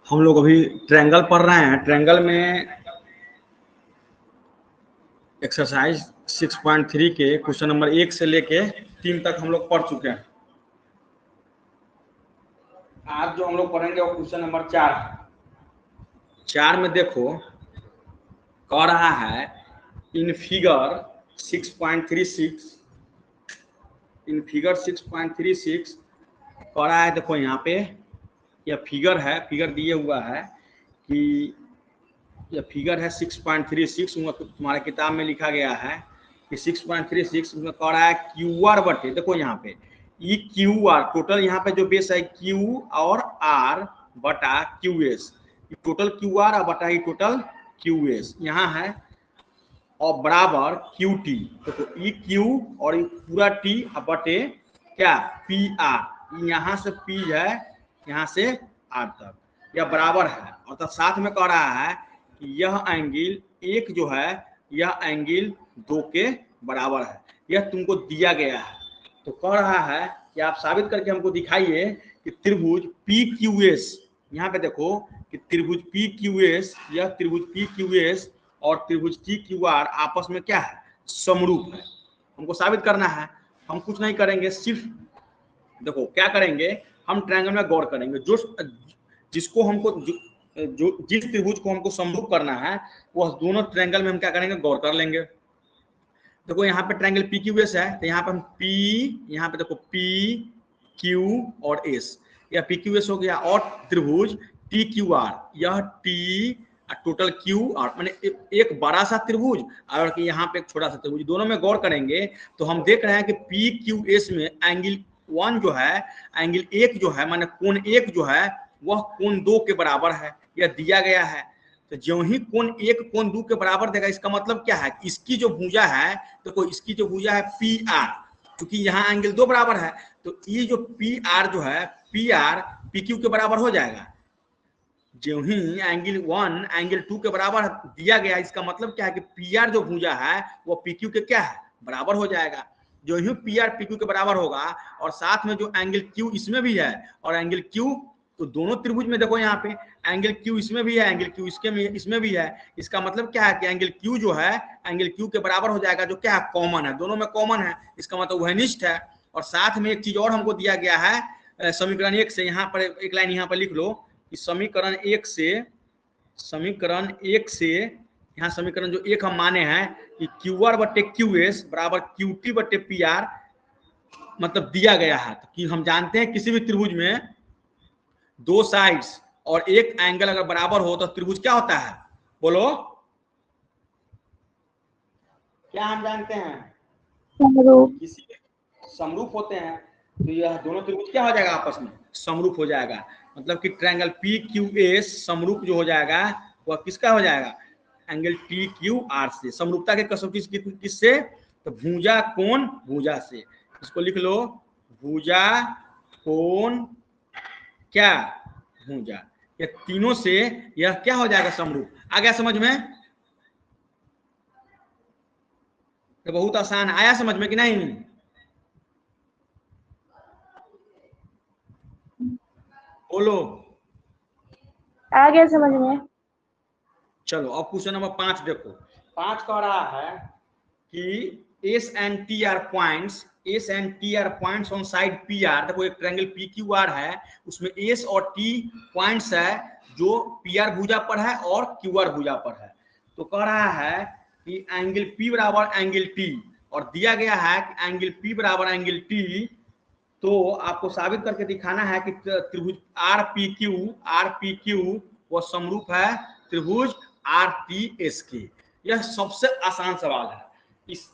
हम लोग अभी ट्रायंगल पढ़ रहे हैं। ट्रायंगल में एक्सरसाइज 6.3 के क्वेश्चन नंबर 1 से लेके 3 तक हम लोग पढ़ चुके हैं। आज जो हम लोग पढ़ेंगे वो क्वेश्चन नंबर 4 में देखो कह रहा है इन फिगर 6.36 कह रहा है। देखो यहाँ पे यह फिगर है, फिगर दिए हुआ है कि यह फिगर है 6.36। तुम्हारे किताब में लिखा गया है कि 6.36 में कह रहा है क्यू आर बटे, देखो यहाँ पे ई क्यू आर टोटल, यहाँ पे जो बेस है क्यू और आर बटा Q S, total Q R और बटा टोटल क्यू एस यहाँ है, और बराबर क्यू टी। देखो ई क्यू और पूरा टी बटे क्या पी आर, यहाँ से पी है यहाँ से आर तक, यह बराबर है। और तो साथ में कह रहा है कि यह एंगल एक जो है यह एंगल 2 के बराबर है, यह तुमको दिया गया है। तो कह रहा है कि आप साबित करके हमको दिखाइए कि त्रिभुज पी क्यू एस, यहाँ पे देखो कि त्रिभुज पी क्यू एस, यह त्रिभुज पी क्यू एस और त्रिभुज टी क्यू आर आपस में क्या है, समरूप है। हमको साबित करना है। हम कुछ नहीं करेंगे, सिर्फ देखो क्या करेंगे, हम ट्रायंगल में गौर करेंगे। जिसको हमको जो जिस त्रिभुज को हमको समरूप करना है वह दोनों ट्रायंगल में हम क्या करेंगे, गौर कर लेंगे। देखो यहाँ पे ट्रायंगल पी क्यू एस है, तो यहाँ पे हम पी, यहाँ पे देखो पी क्यू और एस, यह पी क्यू एस हो गया। और त्रिभुज टी क्यू आर, यह टी टोटल क्यू आर, माने एक बड़ा सा त्रिभुज और यहाँ पे एक छोटा सा त्रिभुज, दोनों में गौर करेंगे तो हम देख रहे हैं कि पी क्यू एस में एंगल 1 जो है, एंगल 1 जो है, माने कोण 1 जो है वह कोण 2 के बराबर है, यह दिया गया है। तो जो ही कोण 1 कोण 2 के बराबर देगा, इसका मतलब क्या है, इसकी जो भुजा है, देखो इसकी जो भुजा है पी आर, क्योंकि यहाँ एंगल 2 बराबर है, तो ये जो पी आर जो है, पी आर पी क्यू के बराबर हो जाएगा। जो ही एंगल 1 एंगल 2 के बराबर दिया गया, इसका मतलब क्या है कि पी आर जो भुजा है वो पी क्यू के क्या है, बराबर हो जाएगा। जो ही पी आर पी क्यू के बराबर होगा और साथ में जो एंगल क्यू इसमें भी है और एंगल क्यू, तो दोनों त्रिभुज में देखो यहाँ पे एंगल क्यू इसमें भी है, एंगल क्यू इसमें भी है। इसका मतलब क्या है कि एंगल क्यू जो है एंगल क्यू के बराबर हो जाएगा, जो क्या है, कॉमन है, दोनों में कॉमन है, इसका मतलब वह निष्ठ है। और साथ में एक चीज और हमको दिया गया है समीकरण 1 से, यहाँ पर एक लाइन यहाँ पर लिख लो कि समीकरण 1 से यहाँ समीकरण जो 1 हम माने हैं कि क्यू आर बटे क्यू एस बराबर क्यू टी बटे पी आर, मतलब दिया गया है कि हम जानते हैं किसी भी त्रिभुज में 2 साइड्स और एक एंगल अगर बराबर हो तो त्रिभुज क्या होता है, बोलो क्या हम जानते हैं, किसी समरूप होते हैं। तो यह दोनों त्रिभुज क्या हो जाएगा, आपस में समरूप हो जाएगा। मतलब कि ट्रायंगल पी क्यू एस समरूप जो हो जाएगा वह किसका हो जाएगा, एंगल टी क्यू आर से। समरूपता के कसौटी किससे, तो भुजा कोण भुजा से। इसको लिख लो, भुजा कोण क्या भुजा, ये तीनों से यह क्या हो जाएगा, समरूप। आ गया समझ में, तो बहुत आसान आया समझ में कि नहीं, बोलो आ गया समझ में। चलो अब क्वेश्चन नंबर 5 देखो। 5 कह रहा है कि S and T R points on side P R. देखो एक ट्रायंगल पी क्यू आर है, उसमें एस और टी पॉइंट्स है जो पी आर भुजा पर है और क्यू आर भुजा पर है। तो कह रहा है कि एंगल पी बराबर एंगल टी, और दिया गया है कि एंगल पी बराबर एंगल टी। तो आपको साबित करके दिखाना है कि त्रिभुज आर पी क्यू वो समरूप है त्रिभुज आर टी एस के। यह सबसे आसान सवाल है,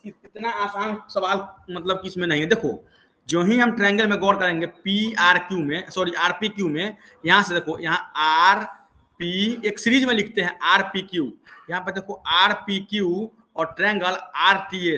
इतना आसान सवाल मतलब कि इसमें नहीं है। देखो जो ही हम ट्रायंगल में गौर करेंगे पी आर क्यू में, सॉरी आर पी क्यू में, यहाँ से देखो यहाँ आर पी एक सीरीज में लिखते हैं आर पी क्यू, यहाँ पे देखो आर पी क्यू और ट्रायंगल आर टी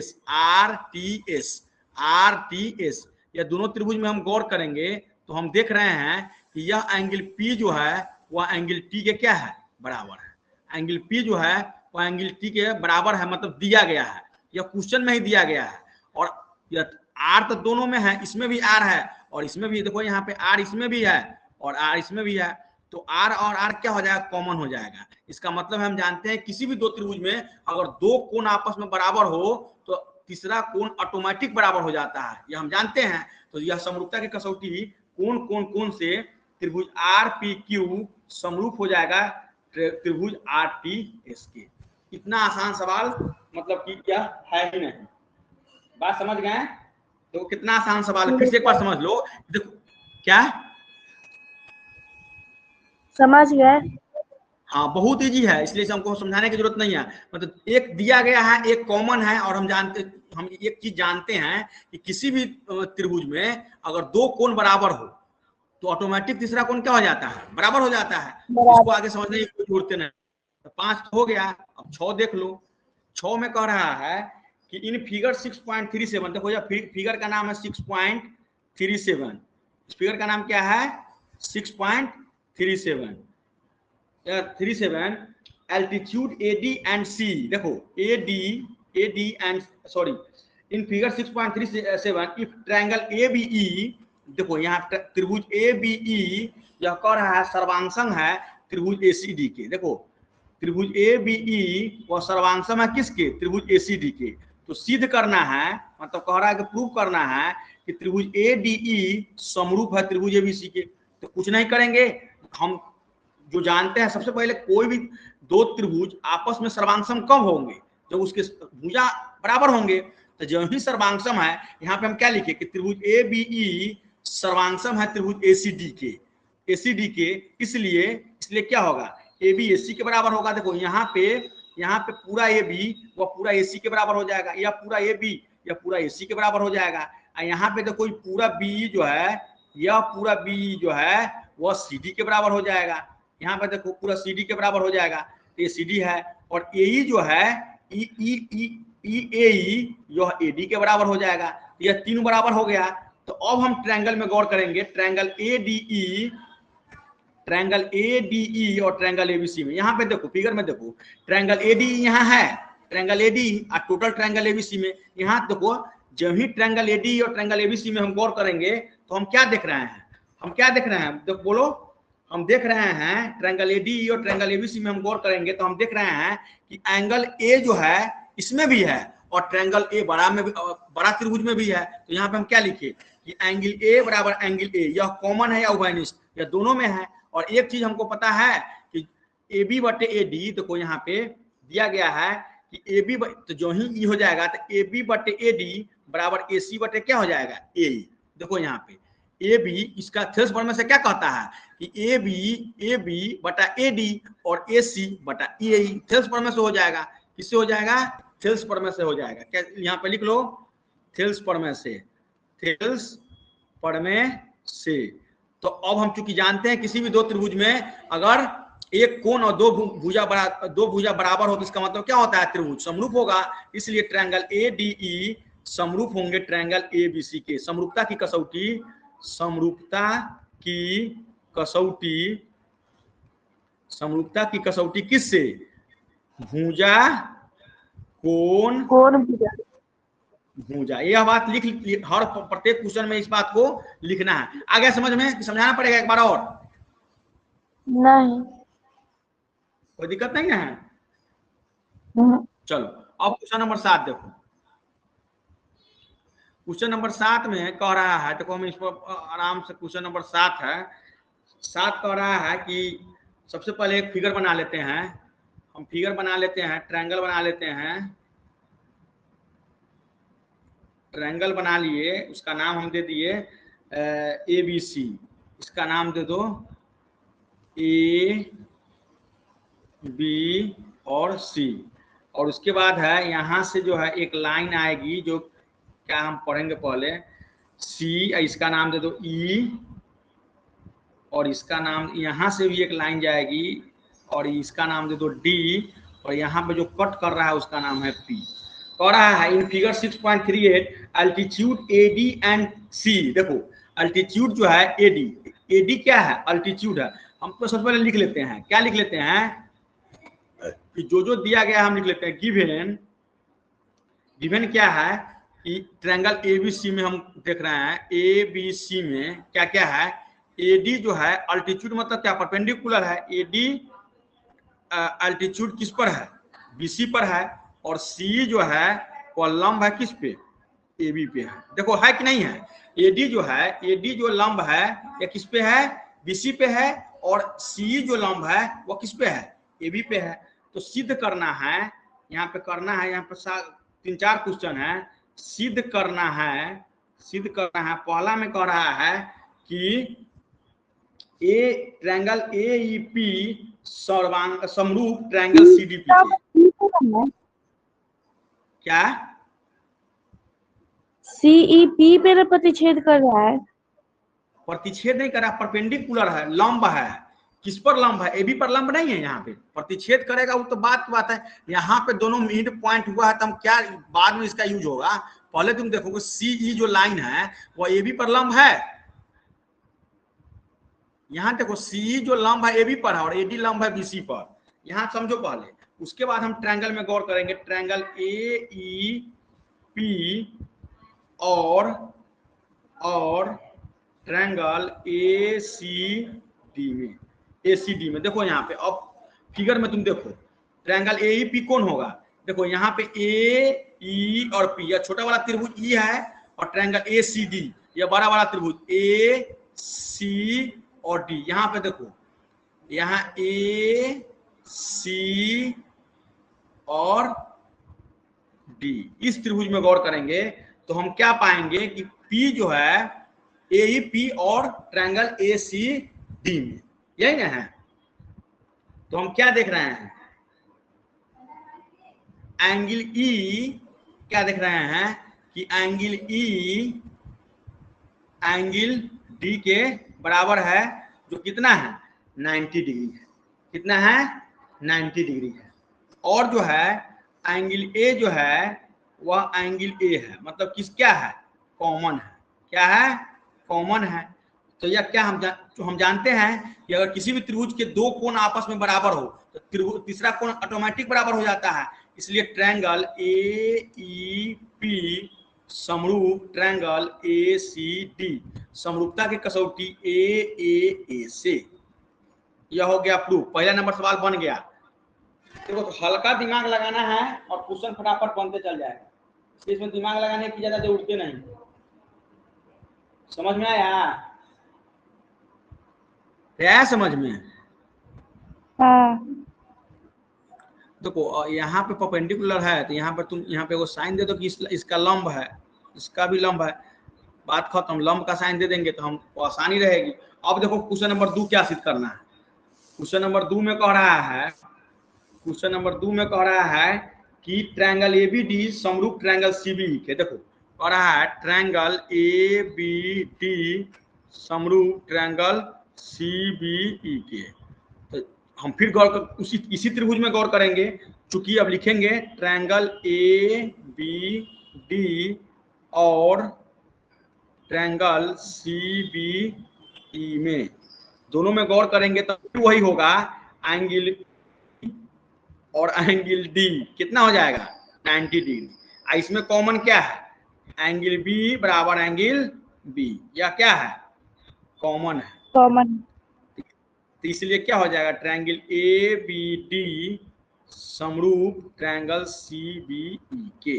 एस, यह दोनों त्रिभुज में हम गौर करेंगे तो हम देख रहे हैं कि यह एंगल P जो है वह एंगल T के क्या है, बराबर है। एंगल P जो है वह एंगल T के बराबर है, मतलब दिया गया है, यह क्वेश्चन में ही दिया गया है। और यह R तो दोनों में है, इसमें भी R है और इसमें भी, देखो यहाँ पे R इसमें भी है और R इसमें भी है। तो आर और आर क्या हो जाएगा, कॉमन हो जाएगा। इसका मतलब हम जानते हैं किसी भी दो त्रिभुज में अगर दो कोण आपस में बराबर हो तो तीसरा कोण ऑटोमेटिक बराबर हो जाता है, यह हम जानते हैं। तो यह समरूपता की कसौटी कोण कोण कोण से त्रिभुज आर पी क्यू समरूप हो जाएगा त्रिभुज आर टी एस के। इतना आसान सवाल मतलब कि यह है ही नहीं। बात समझ गए? तो कितना आसान सवाल है, फिर से एक बार समझ लो। देखो क्या समझ गए। हाँ, बहुत इजी है, इसलिए हमको समझाने की जरूरत नहीं है। मतलब एक दिया गया है, एक कॉमन है, और हम एक चीज जानते हैं कि किसी भी त्रिभुज में अगर दो कोण बराबर हो तो ऑटोमेटिक तीसरा कोण क्या हो जाता है, बराबर हो जाता है। इसको आगे समझने की कोई जरूरत नहीं। तो 5 हो गया, अब 6 देख लो। 6 में कह रहा है कि इन फिगर 6.37, देखो यह फिगर का नाम है 6.37। इस फिगर का नाम क्या है, 6.37 एल्टीट्यूड AD एंड C। देखो AD and sorry in figure 6.37 if triangle ABE, देखो यहाँ त्रिभुज ABE यह कह रहा है सर्वांशम है त्रिभुज ACD के। देखो त्रिभुज ABE वह सर्वांशम है किसके, त्रिभुज ACD के। तो सिद्ध करना है, मतलब कह रहा है कि प्रूव करना है कि त्रिभुज ADE समरूप है त्रिभुज ABC के। तो कुछ नहीं करेंगे, हम जो जानते हैं सबसे पहले कोई भी दो त्रिभुज आपस में सर्वांशम कब होंगे, जब उसके भुजा बराबर होंगे। तो जो ही सर्वांशम है, यहाँ पे हम क्या लिखे कि त्रिभुज ABE सर्वांशम है त्रिभुज ACD के। इसलिए क्या होगा, AB AC के बराबर होगा। देखो यहाँ पे पूरा AB वह पूरा AC के बराबर हो जाएगा, या पूरा AB या पूरा AC के बराबर हो जाएगा। यहाँ पे देखो पूरा BE जो है, यह पूरा BE जो है वह CD के बराबर हो जाएगा। यहाँ पे देखो पूरा CD के बराबर हो जाएगा, तो ये CD है। और AE जो है EAE यह AD के बराबर हो जाएगा। यह तीनों बराबर हो गया। तो अब हम ट्रायंगल में गौर करेंगे, ट्रायंगल ADE और ट्रायंगल ABC में। यहाँ पे देखो फिगर में देखो ट्रायंगल ADE यहाँ है, ट्रायंगल ADE और टोटल ट्रायंगल ABC में। यहाँ देखो जब ही ट्रायंगल ADE और ट्रायंगल ABC में हम गौर करेंगे तो हम क्या देख रहे हैं, देखो बोलो। हम देख रहे हैं ट्रायंगल ADE और ट्रायंगल ABC में हम गौर करेंगे तो हम देख रहे हैं कि एंगल A जो है इसमें भी है और ट्रायंगल A बड़ा त्रिभुज में भी है। तो यहाँ पे हम क्या लिखे कि एंगल A बराबर एंगल A, यह कॉमन है या उभयनिष्ठ, यह दोनों में है। और एक चीज हमको पता है कि AB बटे AD, देखो यहाँ पे दिया गया है कि AB तो जो ही E हो जाएगा तो AB बटे AD बराबर AC बटे क्या हो जाएगा, AE। देखो यहाँ पे AB इसका थेल्स फॉर्मूला से क्या कहता है कि AB बटा AD और AC बटा EAE थेल्स फॉर्मूला से हो जाएगा। किससे हो जाएगा, थेल्स फॉर्मूला से हो जाएगा। क्या यहाँ पे लिख लो, थेल्स फॉर्मूला से। तो अब हम चूंकि जानते हैं किसी भी दो त्रिभुज में अगर एक कोण और दो भुजा बराबर हो तो इसका मतलब क्या होता है, त्रिभुज समरूप होगा। इसलिए ट्रायंगल ADE समरूप होंगे ट्रायंगल ABC के। समरूपता की कसौटी किससे, भुजा कोण भुजा। यह बात लिख हर प्रत्येक क्वेश्चन में इस बात को लिखना है। आगे समझ में समझाना पड़ेगा एक बार और? नहीं, कोई दिक्कत नहीं है? चलो अब क्वेश्चन नंबर 7 देखो। क्वेश्चन नंबर 7 में कह रहा है, देखो हम इस पर आराम से, क्वेश्चन नंबर 7 है। 7 कह रहा है कि सबसे पहले एक फिगर बना लेते हैं, हम फिगर बना लेते हैं, ट्रायंगल बना लेते हैं। ट्रायंगल बना लिए, उसका नाम हम दे दिए ABC। इसका नाम दे दो A B और C। और उसके बाद है यहाँ से जो है एक लाइन आएगी, जो क्या हम पढ़ेंगे पहले, C, इसका नाम दे दो E, और इसका नाम यहाँ से भी एक लाइन जाएगी और इसका नाम दे दो D, और यहाँ पे जो कट कर रहा है उसका नाम है P। कह रहा है in figure 6.38 altitude AD and C। देखो अल्टीट्यूड जो है AD क्या है, अल्टीट्यूड है। हम तो सबसे पहले लिख लेते हैं, क्या लिख लेते हैं कि जो दिया गया हम लिख लेते हैं गिवन क्या है कि ट्रायंगल ABC में हम देख रहे हैं, ABC में क्या क्या है, एडी जो है अल्टीट्यूड मतलब क्या, परपेंडिकुलर है। एडी अल्टीट्यूड किस पर है, बीसी पर है, और सी जो है वो लंब है किस पे, एबी पे है। देखो है कि नहीं है, एडी जो है, एडी जो लंब है या किस पे है, बीसी पे है, और सी जो लंब है वो किस पे है, एबी पे है। तो सिद्ध करना है, यहाँ पे करना है, यहाँ पे 3-4 क्वेश्चन है, सिद्ध करना है, सिद्ध करना है। पहला में कह रहा है कि ए ट्रायंगल एईपी सर्वांग समरूप ट्रायंगल सीडीपी के, क्या सीईपी पे प्रतिच्छेद कर रहा है, प्रतिच्छेद नहीं कर रहा, परपेंडिकुलर है, लंब है। किस पर लंब है, एबी पर लंब नहीं है। यहाँ पे प्रतिच्छेद करेगा वो तो बात है। यहाँ पे दोनों मिड पॉइंट हुआ है, तो हम क्या बाद में इसका यूज होगा। पहले तुम देखोगे सीई जो लाइन है वो एबी पर लंब है। यहाँ देखो सीई जो लंब है एबी पर है और एडी लंब है बीसी पर, यहाँ समझो पहले। उसके बाद हम ट्रायंगल में गौर करेंगे। ट्रायंगल ए पी और ट्रायंगल एसीडी में, एसीडी में देखो यहाँ पे, अब फिगर में तुम देखो ट्रायंगल एईपी कौन होगा। देखो यहाँ पे ए ई और पी, या छोटा वाला त्रिभुज ई है, और ट्रायंगल एसीडी या बड़ा वाला त्रिभुज ए सी और डी। यहाँ पे देखो, यहाँ ए सी और डी, इस त्रिभुज में गौर करेंगे तो हम क्या पाएंगे कि पी जो है एईपी और ट्रायंगल एसीडी में, यही ना है। तो हम क्या देख रहे हैं, एंगल ई, क्या देख रहे हैं कि एंगल ई एंगल डी के बराबर है, जो कितना है 90 डिग्री है। कितना है 90 डिग्री है। और जो है एंगल ए जो है वह एंगल ए है, मतलब किस क्या है, कॉमन है। क्या है, कॉमन है। तो यह क्या हम जानते हैं कि अगर किसी भी त्रिभुज के दो कोण आपस में बराबर हो तो तीसरा कोण ऑटोमेटिक बराबर हो जाता है। इसलिए ट्रायंगल एईपी समरूप ट्रायंगल एसीडी, समरूपता की कसौटी ए से। यह हो गया प्रूफ, पहला नंबर सवाल बन गया। देखो तो हल्का दिमाग लगाना है और क्वेश्चन फटाफट बनते चल जाएगा, इसमें दिमाग लगाने की ज्यादा जरूरत नहीं। समझ में आया, क्या समझ में। हाँ देखो यहाँ पे परपेंडिकुलर है, तो यहाँ पर तुम यहाँ पे वो साइन दे दो कि इसका लंब है, इसका भी लंब है, बात खत्म। लंब का साइन दे देंगे तो हम आसानी रहेगी। अब देखो क्वेश्चन नंबर 2 क्या सिद्ध करना है। क्वेश्चन नंबर 2 में कह रहा है, क्वेश्चन नंबर 2 में कह रहा है कि ट्रायंगल एबीडी समरूप ट्रायंगल सीबीई के। देखो कह रहा है ट्रायंगल एबीडी समरूप ट्रायंगल सीबीई के। तो हम फिर गौर इसी त्रिभुज में गौर करेंगे, चूंकि अब लिखेंगे ट्रायंगल ए बी डी और ट्रायंगल सी बी ई में, दोनों में गौर करेंगे तो वही होगा, एंगल और एंगल डी कितना हो जाएगा 90 डिग्री। इसमें कॉमन क्या है, एंगल बी बराबर एंगल बी, या क्या है कॉमन है, कॉमन। तो इसलिए क्या हो जाएगा ट्रायंगल ए बी डी समरूप ट्रायंगल सी बी ई के।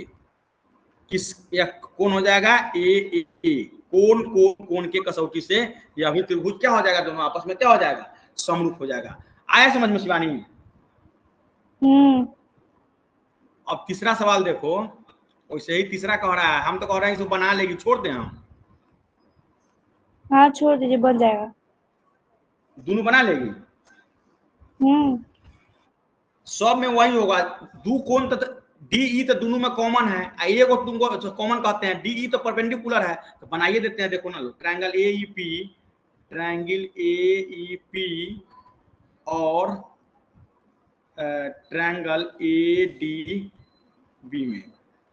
किस या कौन हो जाएगा ए ए, कोण के कसौटी से यह भी त्रिभुज क्या हो जाएगा, दोनों आपस में क्या हो जाएगा, समरूप हो जाएगा। आया समझ में शिवानी। अब तीसरा सवाल देखो, वैसे ही तीसरा कह रहा है, हम तो कह रहे हैं इसको बना लेगी, छोड़ दें हम। हाँ छोड़ दीजिए, बन जाएगा। दोनों बना लेगी, सब में वही होगा। दो कोण तो डीई तो दोनों में कॉमन है, आइए को तुमको कॉमन कहते हैं, डीई तो परपेंडिकुलर है, तो बनाइए देते हैं। देखो ना ट्रायंगल एईपी, ट्रायंगल एईपी और ट्रायंगल एडीबी में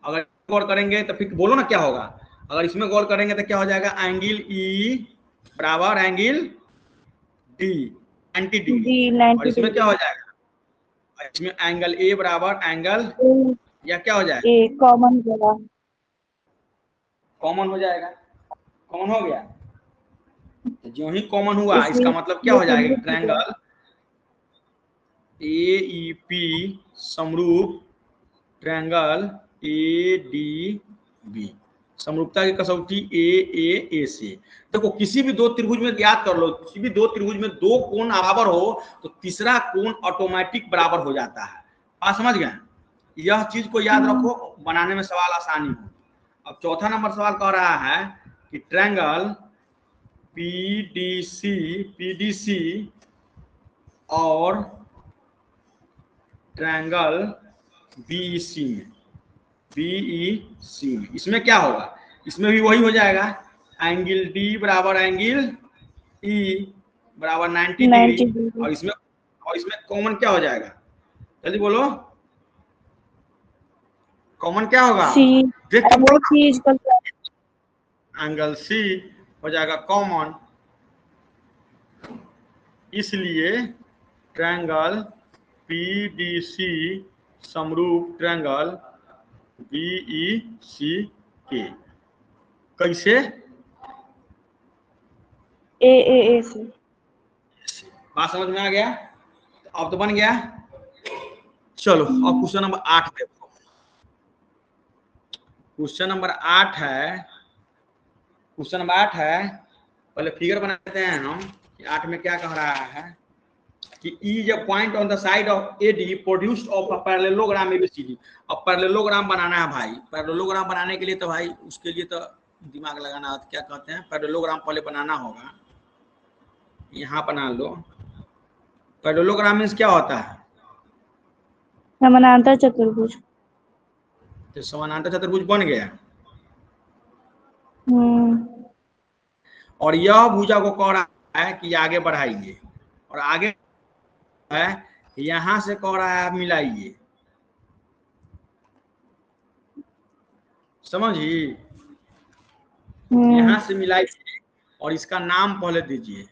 अगर गौर करेंगे तो फिर बोलो ना क्या होगा। अगर इसमें गौर करेंगे तो क्या हो जाएगा, एंगल ई बराबर एंगल डी 90 डिग्री, और इसमें क्या हो जाएगा, इसमें एंगल ए बराबर एंगल या क्या हो जाएगा, ए कॉमन होगा, कॉमन हो जाएगा। कॉमन हो गया, जो ही कॉमन हुआ इसका मतलब क्या हो जाएगा, ट्रायंगल AEP समरूप ट्रायंगल ADB, समरूपता की कसौटी AAA से। देखो किसी भी दो त्रिभुज में याद कर लो, किसी भी दो त्रिभुज में दो कोण बराबर हो तो तीसरा कोण ऑटोमेटिक बराबर हो जाता है। बात समझ गए? यह चीज को याद रखो, बनाने में सवाल आसानी हो। अब चौथा नंबर सवाल कह रहा है कि ट्रायंगल PDC और ट्रायंगल BEC में इसमें क्या होगा, इसमें भी वही हो जाएगा, एंगल D बराबर एंगल E बराबर 90 डिग्री। और इसमें कॉमन क्या हो जाएगा, जल्दी बोलो, कॉमन क्या होगा? देख के बोलो, एंगल C हो जाएगा कॉमन, इसलिए ट्रायंगल PDC समरूप ट्रायंगल BEC के। कैसे? AAA से। बात समझ में आ गया? अब तो बन गया। चलो अब क्वेश्चन नंबर 8 देखो। क्वेश्चन नंबर 8 पहले फिगर बनाते हैं हम। 8 में क्या कह रहा है कि E is a point on the side of AD produced of a parallelogram ABCD। अब पैरेललोग्राम बनाना है भाई। पैरेललोग्राम बनाने के लिए तो भाई उसके लिए तो दिमाग लगाना, क्या कहते हैं, पैरेललोग्राम पहले बनाना होगा। यहाँ बना लो। पैरेललोग्राम मीन्स क्या होता है? समानांतर चतुर्भुज। तो समानांतर चतुर्भुज बन गया और यह भुजा को कह रहा है कि आगे बढ़ाइए, और आगे है यहां से कह रहा है मिलाइए। समझिए, यहां से मिलाइए और इसका नाम पहले दीजिए।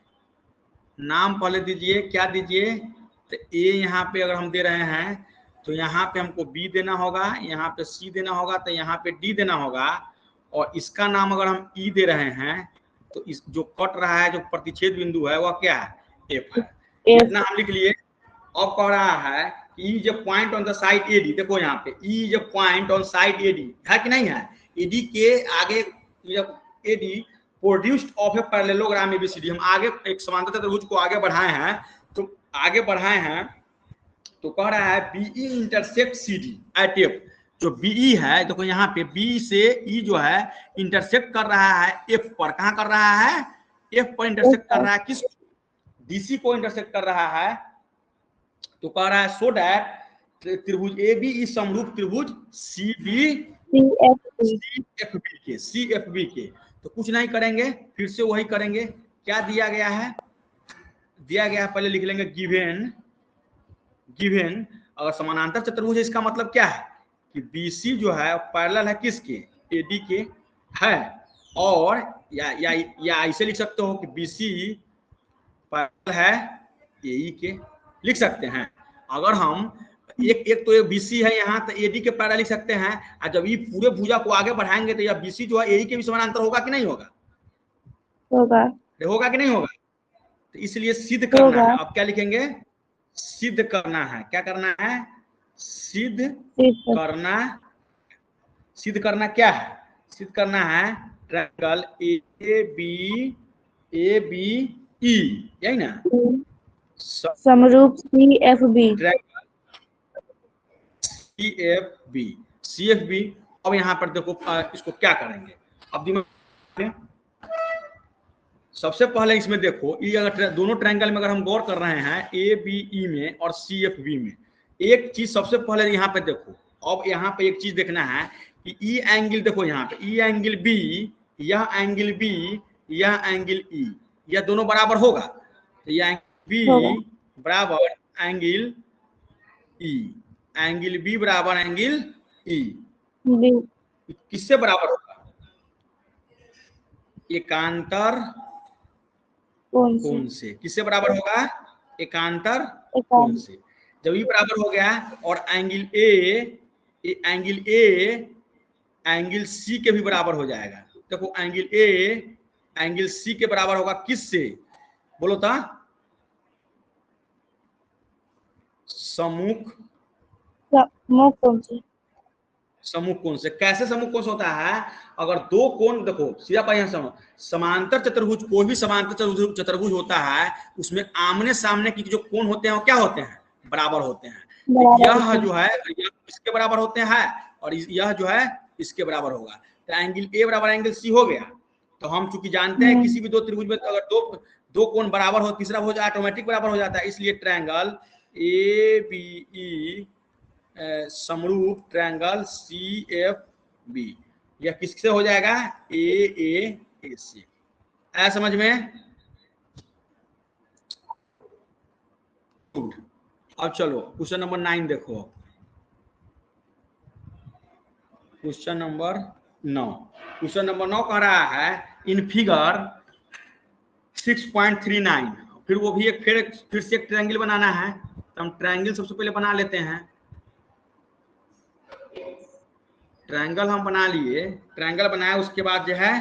नाम पहले दीजिए, क्या दीजिए? तो ए यहाँ पे अगर हम दे रहे हैं तो यहाँ पे हमको B देना होगा, यहाँ पे C देना होगा, तो यहाँ पे D देना होगा। और इसका नाम अगर हम E दे रहे हैं तो इस जो कट रहा है, जो प्रतिच्छेद बिंदु है वह क्या है? F है। इतना हम लिख लिए। अब कह रहा है E is a point on the side AD। देखो यहाँ पे E is a point on side AD है कि नहीं है? AD के आगे AD produced of a parallelogram ABCD। हम आगे एक समांतर त्रिभुज को आगे बढ़ाए हैं, तो आगे बढ़ाए हैं तो कह रहा है BE intersect CD at F। जो BE है देखो यहाँ पे B से E जो है इंटरसेक्ट कर रहा है F पर। कहाँ कर रहा है? F पर इंटरसेक्ट कर रहा है। किस? DC को इंटरसेक्ट कर रहा है। तो कह रहा है सो दैट त्रिभुज ABE समरूप त्रिभुज CFB के। तो कुछ नहीं करेंगे, फिर से वही करेंगे। क्या दिया गया है? दिया गया है, पहले लिख लेंगे गिवन अगर समानांतर चतुर्भुज है, इसका मतलब क्या है कि BC जो है पैरेलल है किसके? AD के है। और या ऐसे लिख सकते हो कि BC पैरेलल है AE के, लिख सकते हैं। अगर हम एक तो BC है यहाँ, तो AD के पैरेलल लिख सकते हैं। और जब ये पूरे भुजा को आगे बढ़ाएंगे तो यह BC जो है AE के भी समानांतर होगा कि नहीं होगा? होगा कि नहीं होगा? तो इसलिए सिद्ध करना है। अब क्या लिखेंगे? सिद्ध करना है। क्या करना है? सिद्ध करना क्या है? सिद्ध करना है ट्रायंगल ABE, यही ना? समरूप CFB। अब यहाँ पर देखो इसको क्या करेंगे। अब दिमाग सबसे पहले इसमें देखो, ये अगर दोनों ट्रायंगल में अगर हम गौर कर रहे हैं ABE में और CFB में, एक चीज सबसे पहले यहाँ पे देखो। अब यहाँ पे एक चीज देखना है कि E एंगल, देखो यहाँ पे E एंगल B, यह एंगल B, यह एंगल E, यह दोनों बराबर होगा। तो यह एंगल B बराबर एंगल E, एंगल B बराबर एंगल E किससे बराबर होगा? एकांतर कोण से। किससे बराबर होगा? एकांतर कोण से। जब ये बराबर हो गया और एंगल A एंगल C के भी बराबर हो जाएगा। देखो एंगल A एंगल सी के बराबर होगा किससे, बोलो था, सम्मुख सम्मुख कोण से। सम्मुख कोण से। कैसे सम्मुख कोण से होता है, अगर दो कोण, देखो सीधा पाइए सुनो, समांतर चतुर्भुज, कोई भी समांतर चतुर्भुज होता है उसमें आमने सामने की जो कोण होते हैं वो क्या होते हैं, बराबर होते हैं। यह जो है इसके बराबर होते हैं और यह जो है इसके बराबर होगा। तो एंगल ए बराबर एंगल सी हो गया। तो हम चूंकि जानते हैं किसी भी दो त्रिभुज में अगर दो कोण बराबर हो, तीसरा हो जाए ऑटोमेटिक बराबर हो जाता है, इसलिए ट्रायंगल ए बी ई समरूप ट्रायंगल सी एफ बी, यह किससे हो जाएगा, ए से। आया समझ में। अब चलो क्वेश्चन नंबर 9 देखो, क्वेश्चन नंबर 9। क्वेश्चन नंबर 9 कह रहा है इन फिगर 6.39, फिर वो भी एक फिर से एक ट्रायंगल बनाना है। तो हम ट्रायंगल सबसे पहले बना लेते हैं। ट्रायंगल हम बना लिए, ट्रायंगल बनाया, उसके बाद जो है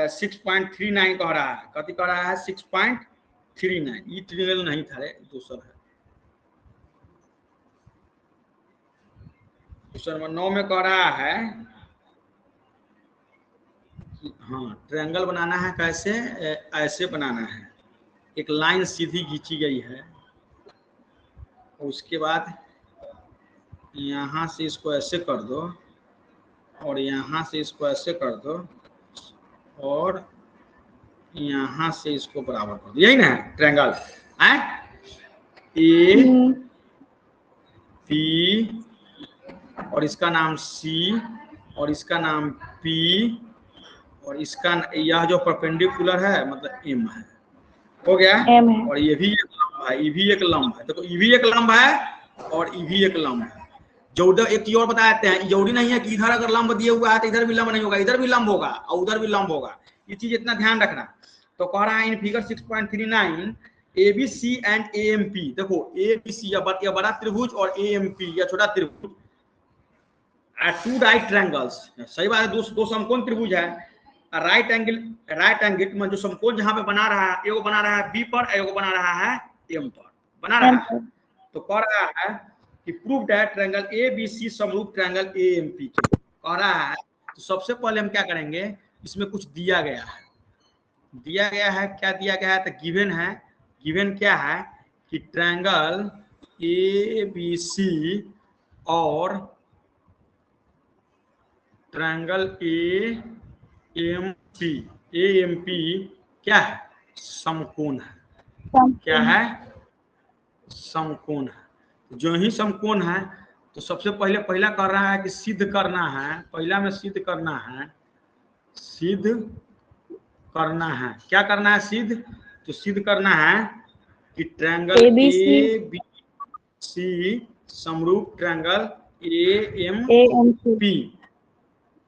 6.39 कह रहा है, कथी कह रहा है 6.39, ये ट्रायंगल नहीं था, दूसरा है। क्वेश्चन नंबर 9 में कह रहा है हाँ ट्रायंगल बनाना है, कैसे, ऐसे बनाना है, एक लाइन सीधी खींची गई है, उसके बाद यहाँ से इसको ऐसे कर दो और यहाँ से इसको ऐसे कर दो और यहाँ से इसको बराबर कर दो, यही ना है ट्रायंगल है। ए पी और इसका नाम सी और इसका नाम पी और इसका यह जो परपेंडिकुलर है मतलब एम है, हो गया। और ये भी एक लंब है, ये भी एक लंब है, देखो ये भी एक लंब है और ये भी एक लंब है। जो उधर एक चीज और बता देते हैं, जरूरी नहीं है कि इधर अगर लंब दिया हुआ है तो इधर भी लंब नहीं होगा, इधर भी लंब होगा और उधर भी लंब होगा, ये चीज इतना ध्यान रखना। तो कह रहा है in figure 6.39 ABC and AMP, देखो ABC या बड़ा त्रिभुज और AMP या छोटा त्रिभुज, टू राइट ट्रायंगल्स, सही बात है, दो समकोण त्रिभुज है। राइट एंगल में जो समकोण जहां पे बना रहा है, एगो बना रहा है बी पर, एगो बना रहा है एम पर, बना रहा है। तो कह रहा है कि प्रूव दैट ट्रायंगल ABC समरूप ट्रायंगल AMP कह रहा है। तो सबसे पहले हम क्या करेंगे, इसमें कुछ दिया गया है, क्या दिया गया है, तो गिवन है, गिवन क्या है कि ट्रायंगल ABC और ट्रायंगल AMP क्या है, समकोण है। क्या है, समकोण है। जो ही समकोण है तो सबसे पहला कर रहा है कि सिद्ध करना है, पहला में सिद्ध करना है, क्या करना है, सिद्ध, तो सिद्ध करना है कि ट्रायंगल ABC समरूप ट्रायंगल AMP।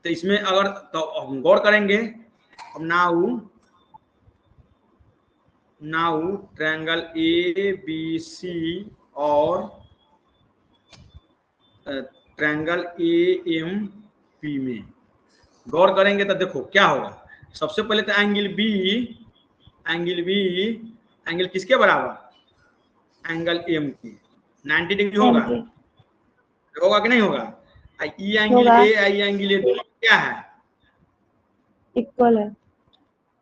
तो इसमें अगर तो हम गौर करेंगे, अब नाउ ट्रायंगल ABC और ट्रायंगल AMP में गौर करेंगे तो देखो क्या होगा। सबसे पहले तो एंगल एंगल किसके बराबर, एंगल एम की 90 डिग्री होगा कि नहीं होगा। E angle A, I angle A दोनों क्या है, इक्वल है,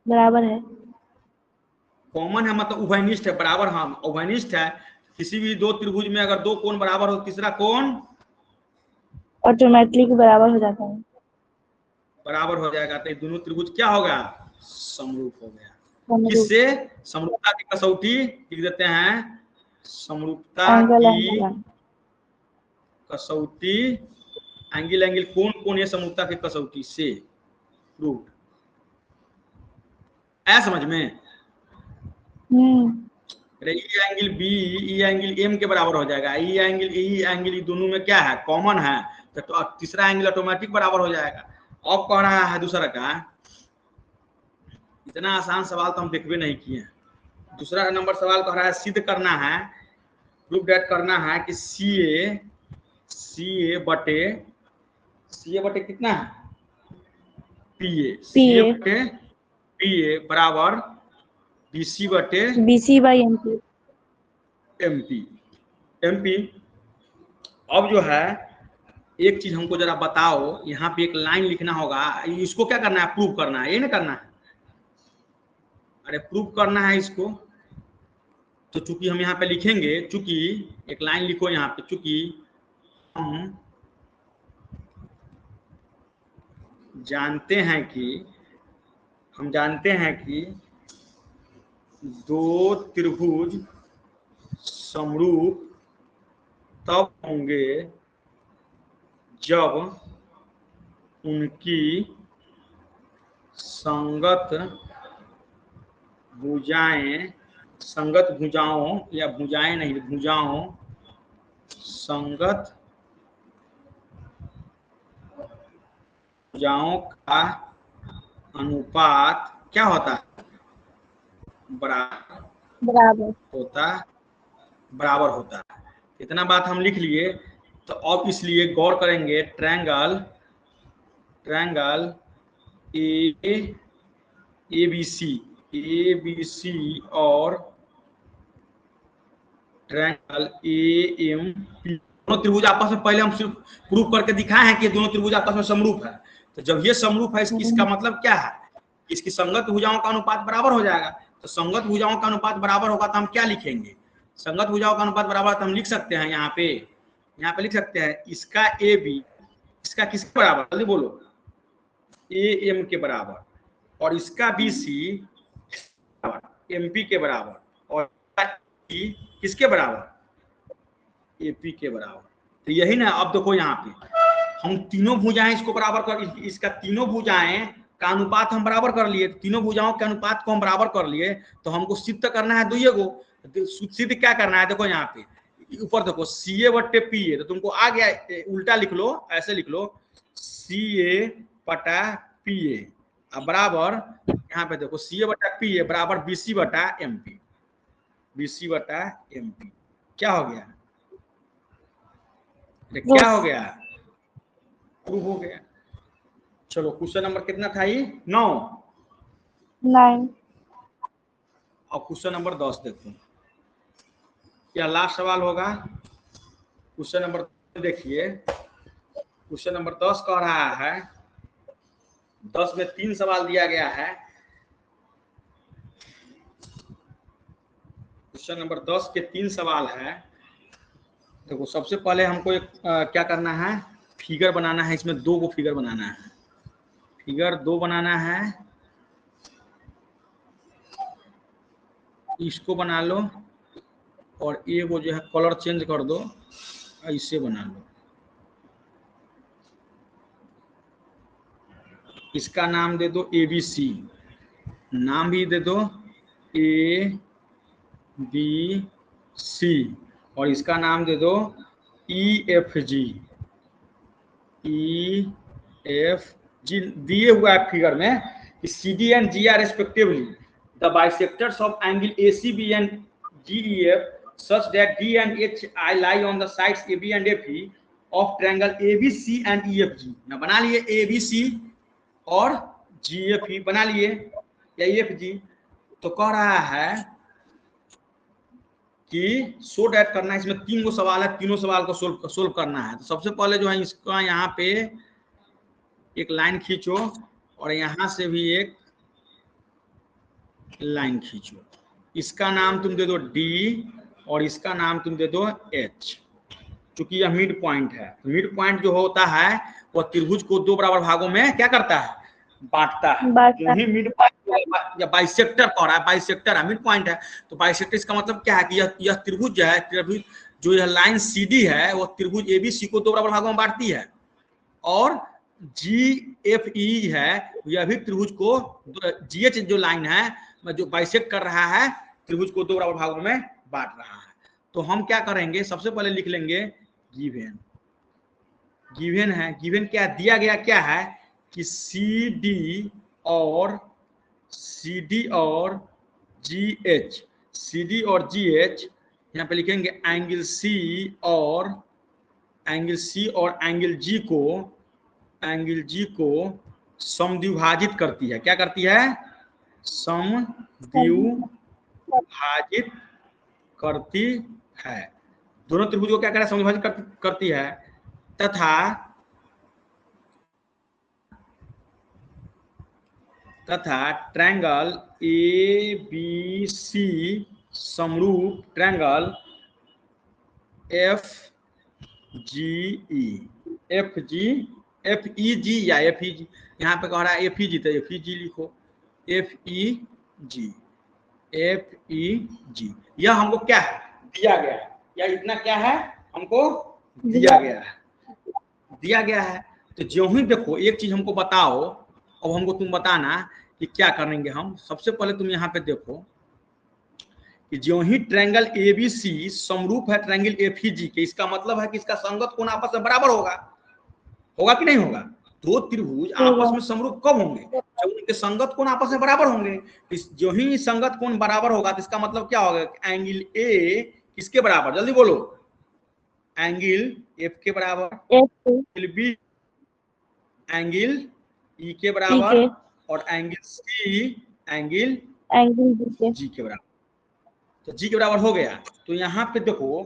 बराबर है, कॉमन है, मतलब उभयनिष्ठ है, बराबर, हाँ उभयनिष्ठ है। किसी भी दो त्रिभुज में अगर दो कोण बराबर हो, तीसरा कोण ऑटोमेटिकली बराबर हो जाता है, बराबर हो जाएगा। तो दोनों त्रिभुज क्या होगा, समरूप हो गया। किससे, समरूपता की कसौटी लिख देते हैं, समरूपता की कसौटी, एंगल कोण ये समरूपता की कसौटी से प्रूव। है समझ में। E angle B E angle M के बराबर हो जाएगा, ई एंगल दोनों में क्या है, कॉमन है, तो तीसरा एंगल ऑटोमेटिक बराबर हो जाएगा। अब कह रहा है दूसरा का, इतना आसान सवाल तो हम देखबे नहीं किए हैं। दूसरा नंबर सवाल कह रहा है सिद्ध करना है, प्रूव दैट करना है कि सी ए बटे कितना है, पी ए बटे पी ए बराबर BC बटे BC बाई MP। MP। अब जो है एक चीज हमको जरा बताओ, यहाँ पे एक लाइन लिखना होगा, इसको क्या करना है, प्रूव करना है, ये ना करना है, अरे प्रूव करना है इसको। तो चूंकि हम यहाँ पे लिखेंगे, चूंकि एक लाइन लिखो यहाँ पे, चूंकि हम जानते हैं कि दो त्रिभुज समरूप तब होंगे जब उनकी संगत भुजाओं या भुजाएं नहीं, संगत भुजाओं का अनुपात क्या होता है, बराबर होता है। इतना बात हम लिख लिए। तो अब इसलिए गौर करेंगे, ट्रायंगल ABC और ट्रायंगल AMP, दोनों त्रिभुज आपस में, पहले हम सिर्फ प्रूव करके दिखाए हैं कि दोनों त्रिभुज आपस में समरूप है। तो जब ये समरूप है, इसका मतलब क्या है, इसकी संगत भुजाओं का अनुपात बराबर हो जाएगा। तो संगत भुजाओं का अनुपात बराबर होगा तो हम क्या लिखेंगे, संगत भुजाओं का अनुपात बराबर, तो हम लिख सकते हैं यहाँ पे लिख सकते हैं इसका AB, इसका किसके बराबर, जल्दी बोलो, AM के बराबर, और इसका BC MP के बराबर, और किसके बराबर, AP के बराबर। तो यही ना। अब देखो यहाँ पे हम तीनों भुजाएं इसको बराबर कर, इसका तीनों भुजाएं का अनुपात हम बराबर कर लिए, तीनों भुजाओं के अनुपात को हम बराबर कर लिए। तो हमको सिद्ध करना है दुइये को, सिद्ध क्या करना है, देखो यहाँ पे ऊपर देखो CA बटे PA, तो तुमको आ गया, उल्टा लिख लो, ऐसे लिख लो CA बटा PA बराबर, यहाँ पे देखो CA बटा PA बराबर BC बटा MP। क्या हो गया, क्या हो गया, प्रूव हो गया। चलो क्वेश्चन नंबर कितना था ये, 9। और क्वेश्चन नंबर 10 देखो, क्या लास्ट सवाल होगा। क्वेश्चन नंबर देखिए, क्वेश्चन नंबर 10 कह रहा है, 10 में 3 सवाल दिया गया है। क्वेश्चन नंबर 10 के 3 सवाल है। देखो सबसे पहले हमको एक क्या करना है, फिगर बनाना है। इसमें 2 को फिगर बनाना है, फिगर 2 बनाना है। इसको बना लो और ए को जो है कलर चेंज कर दो, ऐसे बना लो। इसका नाम दे दो ABC, नाम भी दे दो ABC, और इसका नाम दे दो EFG। दिए हुआ है फिगर में कि CD and GR respectively the bisectors of angle ACB and GEF such that D and HI lie on the sides AB and FE of triangle ABC and EFG। ना बना लिए ABC और GFE बना लिए या EFG। तो कह रहा है कि सो डैट करना है। इसमें 3 सवाल है, तीनों सवाल को सोल्व करना है। तो सबसे पहले जो है इसका यहाँ पे एक लाइन खींचो और यहाँ से भी एक लाइन खींचो। इसका नाम तुम दे दो D और इसका नाम तुम दे दो H। चूंकि यह मिड पॉइंट है, तो मिड पॉइंट जो होता है वह त्रिभुज को 2 बराबर भागों में क्या करता है, बांटता है। यही मिड पॉइंट या बाइसेक्टर कह रहा है, बाइसेक्टर है, मिड पॉइंट है। तो बाइसेक्टर इसका मतलब क्या है कि यह त्रिभुज जो है, त्रिभुज जो यह लाइन CD है वह त्रिभुज ABC को 2 बराबर भागों में बांटती है, और GFE है यह भी त्रिभुज को, GH जो लाइन है जो बाइसेक्ट कर रहा है त्रिभुज को 2 बराबर भागों में बांट रहा है। तो हम क्या करेंगे, सबसे पहले लिख लेंगे गिवन। गिवन है, गिवन क्या दिया गया, क्या है कि CD और GH, CD और GH यहाँ पे लिखेंगे एंगल C और एंगल G को समद्विभाजित करती है। क्या करती है, समद्विभाजित करती है। दोनों त्रिभुज को क्या करें, समद्विभाजित करती है। तथा ट्रायंगल ABC समरूप ट्रायंगल FEG या FEG, यहाँ पे कह रहा है FEG तो FEG लिखो, FEG यह हमको क्या है, दिया गया है, या इतना क्या है हमको दिया गया है। तो जो ही देखो एक चीज हमको बताओ, अब हमको तुम बताना कि क्या करेंगे हम। सबसे पहले तुम यहाँ पे देखो कि जो ही ट्रायंगल ABC समरूप है ट्रायंगल FEG के, इसका मतलब है कि इसका संगत कोण आपस में बराबर होगा कि नहीं होगा। दो त्रिभुज आपस में समरूप कब होंगे, जब उनके संगत कोण आपस में बराबर होंगे। जो ही संगत कोण बराबर होगा तो इसका मतलब क्या होगा, एंगल A किसके बराबर, जल्दी बोलो, एंगल F के बराबर, एंगल B एंगल E के बराबर, और एंगल C एंगल G के बराबर। तो G के बराबर हो गया। तो यहाँ पे देखो,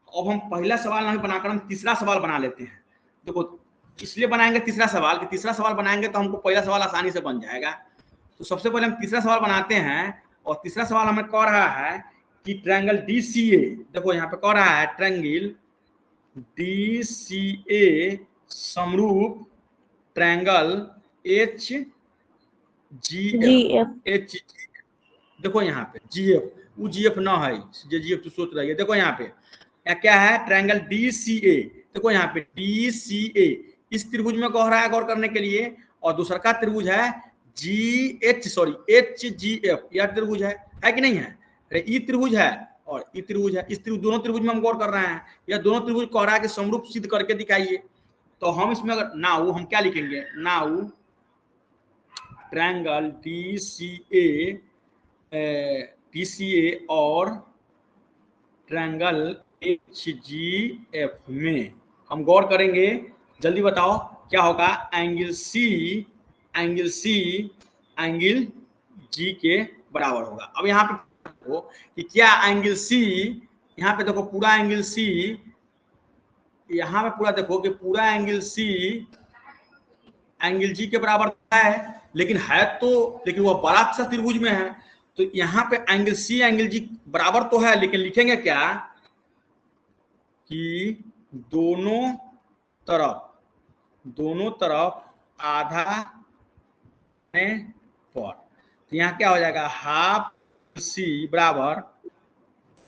अब हम पहला सवाल नहीं बनाकर हम तीसरा सवाल बना लेते हैं। देखो इसलिए बनाएंगे तीसरा सवाल कि तीसरा सवाल बनाएंगे तो हमको पहला सवाल आसानी से बन जाएगा। तो सबसे पहले हम तीसरा सवाल बनाते हैं, और तीसरा सवाल हमें कह रहा है कि ट्रायंगल DCA, देखो यहाँ पे कह रहा है ट्रायंगल DCA समरूप ट्रायंगल HGF। देखो यहाँ पे GF, वो GF ना है, GF तो सोच रही है। देखो यहाँ पे क्या है, ट्रायंगल DCA, देखो यहाँ पे DCA इस त्रिभुज में कह रहा है गौर करने के लिए, और दूसरा का त्रिभुज है HGF, यह त्रिभुज है कि नहीं है, अरे ई त्रिभुज है और ई त्रिभुज है। इस दोनों त्रिभुज में हम गौर कर रहे हैं, यह दोनों त्रिभुज कह रहा है कि समरूप सिद्ध करके दिखाइए। तो हम इसमें अगर नाउ हम क्या लिखेंगे, नाउ ट्रायंगल DCA और ट्रायंगल HGF में हम गौर करेंगे। जल्दी बताओ क्या होगा, एंगल C एंगल G के बराबर होगा। अब यहाँ पे देखो कि क्या एंगल C, यहाँ पे देखो पूरा एंगल C, यहाँ पे पूरा देखो कि पूरा एंगल C एंगल G के बराबर है, लेकिन वह बड़ा सा त्रिभुज में है। तो यहाँ पे एंगल C एंगल G बराबर तो है, लेकिन लिखेंगे क्या कि दोनों तरफ आधा पर। तो यहाँ क्या हो जाएगा, हाफ C बराबर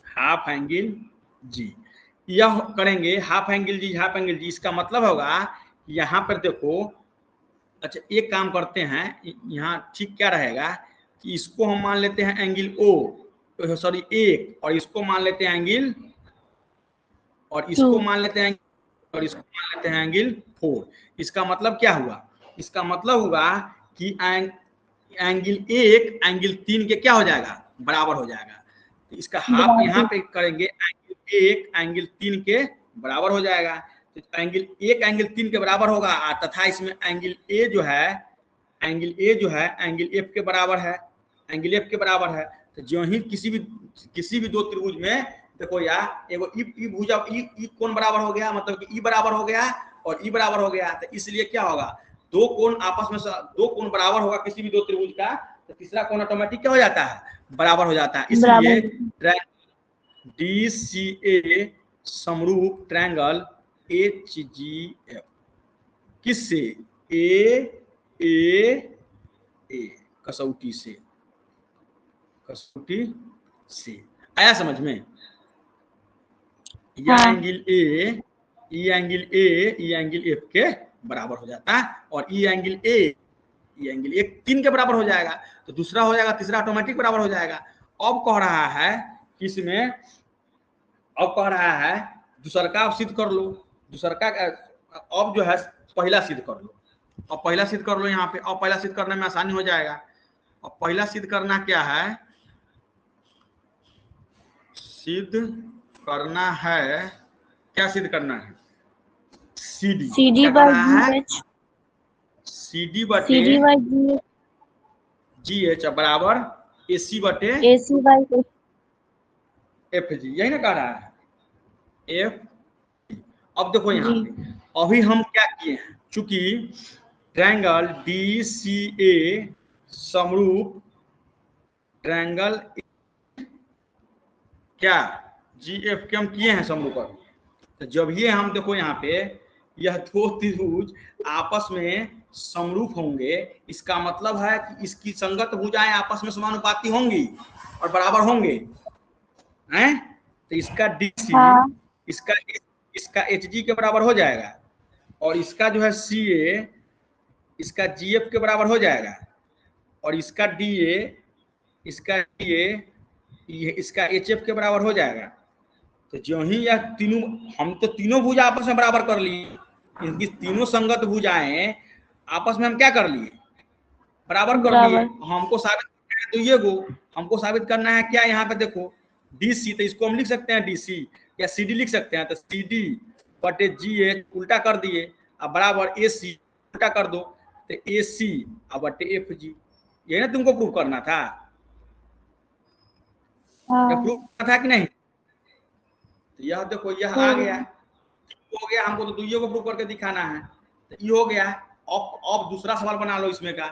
हाफ एंगल G। यह करेंगे हाफ एंगल G। इसका मतलब होगा यहाँ पर देखो, अच्छा एक काम करते हैं, यहाँ ठीक क्या रहेगा कि इसको हम मान लेते हैं एंगल O, सॉरी 1, और इसको मान लेते हैं एंगल, और इसको मान लेते हैं, और इसको मान लेते हैं एंगल 4। इसका मतलब क्या हुआ, इसका मतलब हुआ कि एंगल 1 एंगल 3 के क्या हो जाएगा, बराबर हो जाएगा। तो इसका हाफ यहाँ पे करेंगे, एंगल 1 एंगल 3 के बराबर हो जाएगा। तो एंगल 1 एंगल 3 के बराबर होगा, तथा इसमें एंगल A जो है एंगल F के बराबर है, तो जो ही किसी भी दो त्रिभुज में देखो यार, एगो ई भुजा ई कोण बराबर हो गया, मतलब कि ई बराबर हो गया और ई बराबर हो गया। तो इसलिए क्या होगा, दो कोण आपस में दो कोण बराबर होगा किसी भी दो त्रिभुज का, तो तीसरा कोण ऑटोमेटिक क्या हो जाता है, बराबर हो जाता है। इसलिए DCA समरूप ट्रायंगल HGF किससे, ए कसौटी से आया समझ में। यह angle A, E angle F के बराबर हो जाता है, और ई एंगल 3 के बराबर हो जाएगा। तो दूसरा हो जाएगा, तीसरा ऑटोमेटिक बराबर हो जाएगा। अब कह रहा है किसमें, अब कह रहा है दूसरा का सिद्ध कर लो, अब जो है पहला सिद्ध कर लो। अब पहला सिद्ध कर लो यहाँ पे, अब पहला सिद्ध करने में आसानी हो जाएगा। अब पहला सिद्ध करना क्या है, क्या सिद्ध करना है, CD बटे GH बराबर AC बटे AC बाई FG, यही ना कह रहा है F। अब देखो यहाँ जी। पे अभी हम क्या किए हैं, चूंकि ट्रायंगल DCA समरूप ट्रायंगल क्या GF के हम किए हैं समरूपक, तो जब ये हम देखो यहाँ पे यह दो त्रिभुज आपस में समरूप होंगे, इसका मतलब है कि इसकी संगत भुजाएं आपस में समानुपाती होंगी और बराबर होंगे, हैं? तो इसका DC हाँ इसका HG के बराबर हो जाएगा और इसका जो है CA इसका GF के बराबर हो जाएगा और इसका इसका HF के बराबर हो जाएगा। तो जो ही यह तीनों, हम तो तीनों भुजा आपस में बराबर कर लिए, इनकी तीनों संगत भुजाएं आपस में हम क्या कर लिए, बराबर कर लिए। हमको साबित करना है तो ये गो हमको साबित करना है क्या, यहाँ पे देखो DC, तो इसको हम लिख सकते हैं DC या CD लिख सकते हैं, तो CD बटे GH उल्टा कर दिए, अब बराबर AC उल्टा कर दो, तो AC अब बटे FG। ये ना तुमको प्रूव करना था, या प्रूव करना था कि नहीं? तो यह देखो यह आ गया, हो गया, हमको तो दुइयों को प्रूव करके दिखाना है, तो ये हो गया। अब दूसरा सवाल बना लो इसमें का,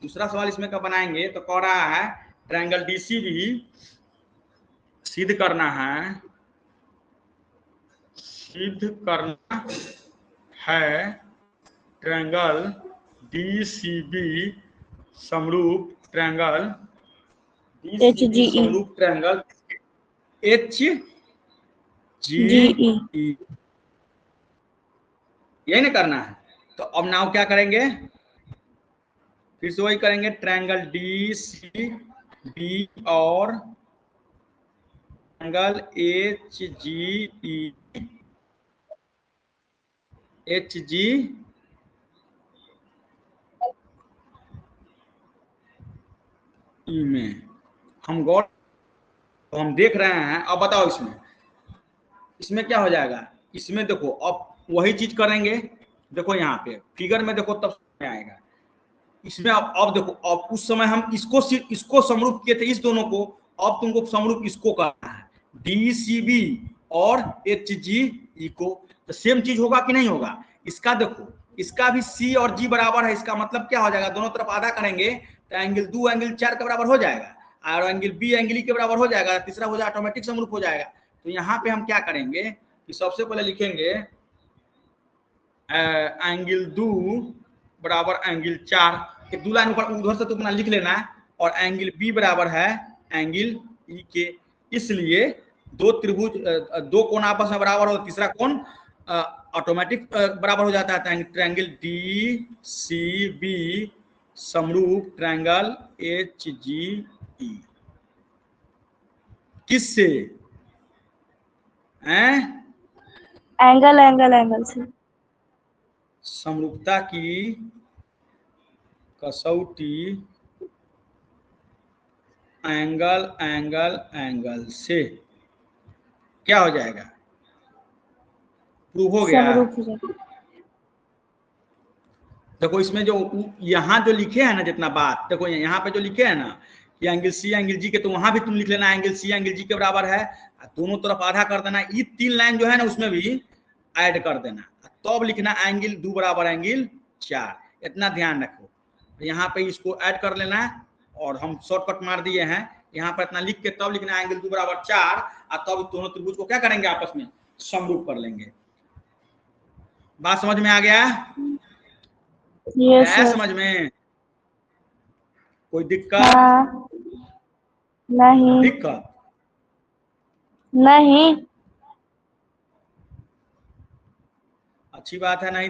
दूसरा सवाल इसमें का बनाएंगे तो कह रहा है ट्रायंगल DCB सिद्ध करना है, ट्रायंगल DCB समरूप ट्रायंगल DCB समरूप ट्रायंगल HGE, यही ना करना है। तो अब नाउ क्या करेंगे, फिर से वही करेंगे, ट्रायंगल DCB और ट्रायंगल HG में हम गौर हम देख रहे हैं। अब बताओ इसमें क्या हो जाएगा, इसमें देखो अब वही चीज करेंगे, देखो यहाँ पे फिगर में देखो तब समझ आएगा। इसमें अब देखो, अब उस समय हम इसको समरूप किए थे, इस दोनों को, अब तुमको समरूप इसको करना है, DCB और HGE को। तो सेम चीज होगा कि नहीं होगा, इसका देखो, इसका भी C और G बराबर है, इसका मतलब क्या हो जाएगा, दोनों तरफ आधा करेंगे तो एंगल 2 एंगल 4 के बराबर हो जाएगा, और एंगल B एंगल E के बराबर हो जाएगा, तीसरा भुजा ऑटोमेटिक समरूप हो जाएगा। तो यहाँ पे हम क्या करेंगे कि सबसे पहले लिखेंगे एंगल 2 बराबर एंगल 4, एक 2 लाइन ऊपर उधर से तो अपना लिख लेना है, और एंगल B बराबर है एंगल E के। इसलिए दो त्रिभुज दो कोण आपस में बराबर हो, तीसरा कोण ऑटोमेटिक बराबर हो जाता है। ट्रायंगल DCB समरूप ट्रायंगल HGE किससे, एंगल से। समरूपता की कसौटी एंगल से क्या हो जाएगा, प्रूव हो गया। देखो इसमें जो यहाँ जो लिखे हैं ना, जितना बात देखो यहाँ पे जो लिखे हैं ना कि एंगल C एंगल G के, तो वहां भी तुम लिख लेना एंगल C एंगल G के बराबर है, दोनों तरफ आधा कर देना, ये 3 लाइन जो है ना उसमें भी ऐड कर देना, तो अब लिखना एंगल 2 बराबर एंगल 4, इतना ध्यान रखो। तो यहाँ पे इसको ऐड कर लेना है, और हम शॉर्टकट मार दिए हैं यहाँ पर, इतना लिख के तब लिखना एंगल 2 बराबर 4, और तब दोनों त्रिभुज को क्या करेंगे, आपस में समरूप कर लेंगे। बात समझ में आ गया? yes, समझ में कोई दिक्कत? नहीं दिक्कत नहीं, अच्छी बात है, नहीं